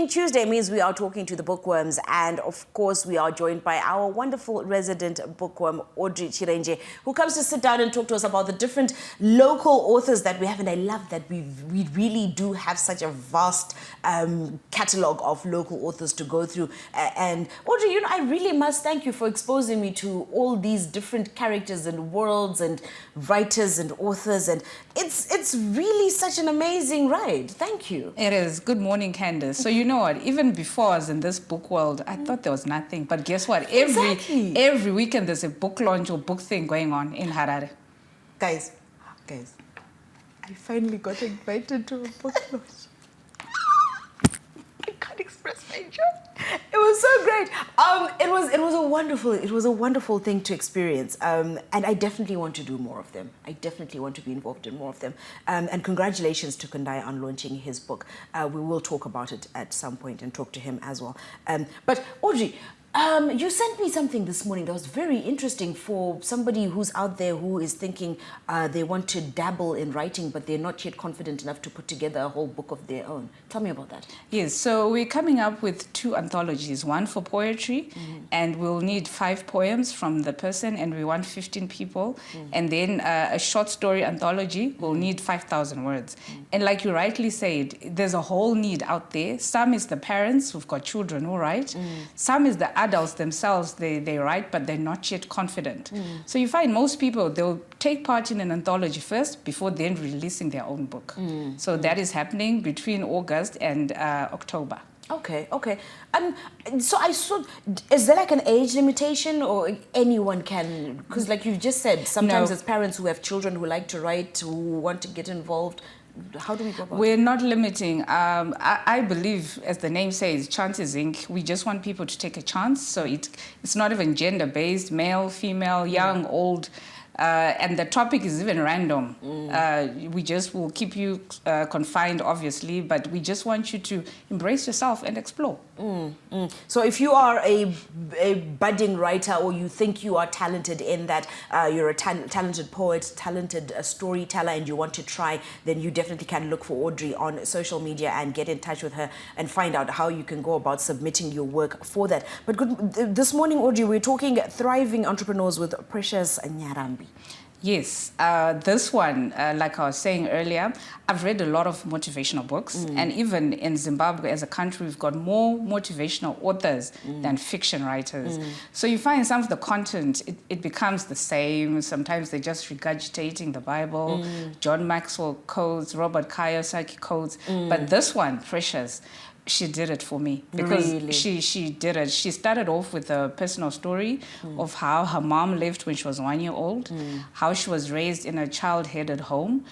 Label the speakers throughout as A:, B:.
A: being Tuesday means we are talking to the bookworms, and of course we are joined by our wonderful resident bookworm, Audrey Chirenje, who comes to sit down and talk to us about the different local authors that we have. And I love that we really do have such a vast catalogue of local authors to go through. And Audrey, you know, I really must thank you for exposing me to all these different characters and worlds and writers and authors, and it's really such an amazing ride. Thank you.
B: It is. Good morning, Candace. So you know what? Even before I was in this book world, I thought there was nothing. But guess what? Every weekend there's a book launch or book thing going on in Harare.
A: Guys, I finally got invited to a book launch. I can't express my joy. It was so great. It was a wonderful thing to experience. And I definitely want to do more of them. I definitely want to be involved in more of them. And congratulations to Kundai on launching his book. We will talk about it at some point and talk to him as well. But Audrey, you sent me something this morning that was very interesting for somebody who's out there who is thinking they want to dabble in writing, but they're not yet confident enough to put together a whole book of their own. Tell me about that.
B: Yes, so we're coming up with 2 anthologies, one for poetry, and we'll need 5 poems from the person, and we want 15 people. And then a short story anthology will need 5,000 words. And like you rightly said, there's a whole need out there. Some is the parents who've got children who write. Some is the adults themselves, they write, but they're not yet confident. So you find most people, they'll take part in an anthology first before then releasing their own book. So that is happening between August and October.
A: Okay. So I saw, is there like an age limitation, or anyone can, because like you just said, sometimes it's parents who have children who like to write, who want to get involved. How do we go about it?
B: We're not limiting. I believe, as the name says, Chances Inc. We just want people to take a chance. So it's not even gender-based, male, female, young, old. And the topic is even random. We just will keep you confined, obviously, but we just want you to embrace yourself and explore.
A: So if you are a budding writer, or you think you are talented in that, you're a talented poet, talented storyteller, and you want to try, then you definitely can look for Audrey on social media and get in touch with her and find out how you can go about submitting your work for that. But this morning, Audrey, we're talking thriving entrepreneurs with Precious Nyarambi.
B: Yes, this one, like I was saying earlier, I've read a lot of motivational books, and even in Zimbabwe as a country, we've got more motivational authors than fiction writers. So you find some of the content, it becomes the same. Sometimes they're just regurgitating the Bible, John Maxwell quotes, Robert Kiyosaki quotes, but this one, Precious, she did it for me, because she did it. She started off with a personal story of how her mom lived when she was 1 year old, how she was raised in a child-headed home,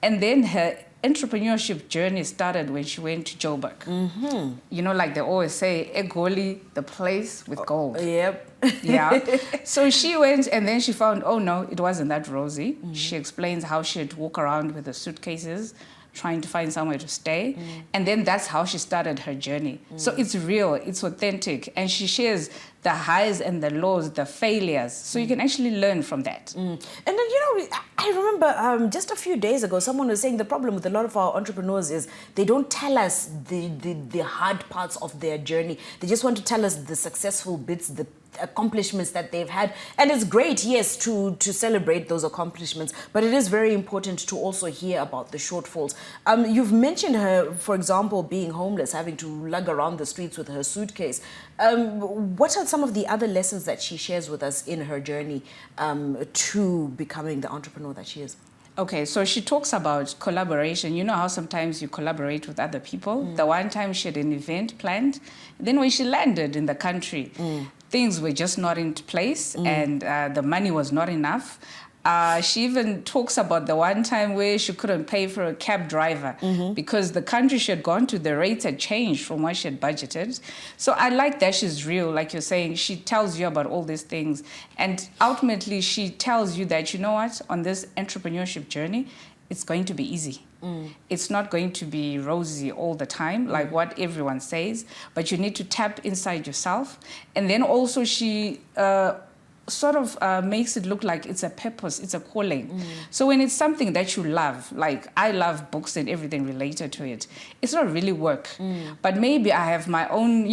B: and then her entrepreneurship journey started when she went to Joburg. You know, like they always say, Egoli, the place with gold. Yeah. So she went, and then she found, oh no, it wasn't that rosy. She explains how she'd walk around with the suitcases, trying to find somewhere to stay. And then that's how she started her journey. So it's real, it's authentic, and she shares the highs and the lows, the failures. So you can actually learn from that.
A: And then, you know, I remember just a few days ago, someone was saying the problem with a lot of our entrepreneurs is they don't tell us the hard parts of their journey. They just want to tell us the successful bits, the accomplishments that they've had. And it's great, yes, to celebrate those accomplishments, but it is very important to also hear about the shortfalls. You've mentioned her, for example, being homeless, having to lug around the streets with her suitcase. What are some of the other lessons that she shares with us in her journey to becoming the entrepreneur that she is?
B: Okay, so she talks about collaboration. You know how sometimes you collaborate with other people? The one time she had an event planned, then when she landed in the country, things were just not in place, and the money was not enough. She even talks about the one time where she couldn't pay for a cab driver because the country she had gone to, the rates had changed from what she had budgeted. So I like that she's real, like you're saying. She tells you about all these things. And ultimately, she tells you that, you know what, on this entrepreneurship journey, it's going to be easy. It's not going to be rosy all the time, like what everyone says, but you need to tap inside yourself. And then also she sort of makes it look like it's a purpose, it's a calling. So when it's something that you love, like I love books and everything related to it, it's not really work. But maybe I have my own,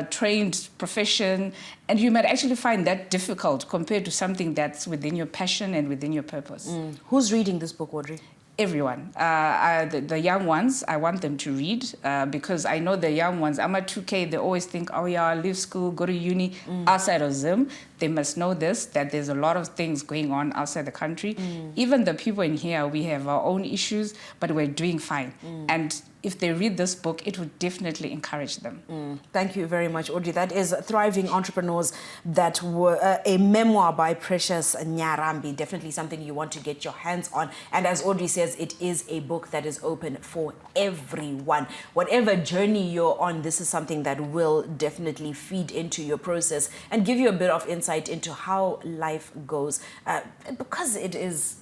B: trained profession, and you might actually find that difficult compared to something that's within your passion and within your purpose.
A: Who's reading this book, Audrey?
B: Everyone. The young ones, I want them to read because I know the young ones, I'm at 2K, they always think, oh yeah, leave school, go to uni. Outside of Zim, they must know this, that there's a lot of things going on outside the country. Even the people in here, we have our own issues, but we're doing fine. And if they read this book, it would definitely encourage them.
A: Thank you very much, Audrey. That is Thriving Entrepreneurs, that were a memoir by Precious Nyarambi. Definitely something you want to get your hands on. And as Audrey says, it is a book that is open for everyone. Whatever journey you're on, this is something that will definitely feed into your process and give you a bit of insight into how life goes. Because it is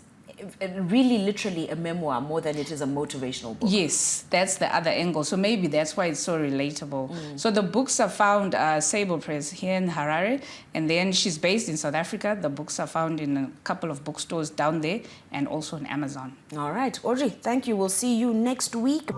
A: really literally a memoir more than it is a motivational book.
B: Yes, that's the other angle. So maybe that's why it's so relatable. So the books are found, Sable Press here in Harare, and then she's based in South Africa. The books are found in a couple of bookstores down there and also on Amazon.
A: All right, Audrey, thank you. We'll see you next week.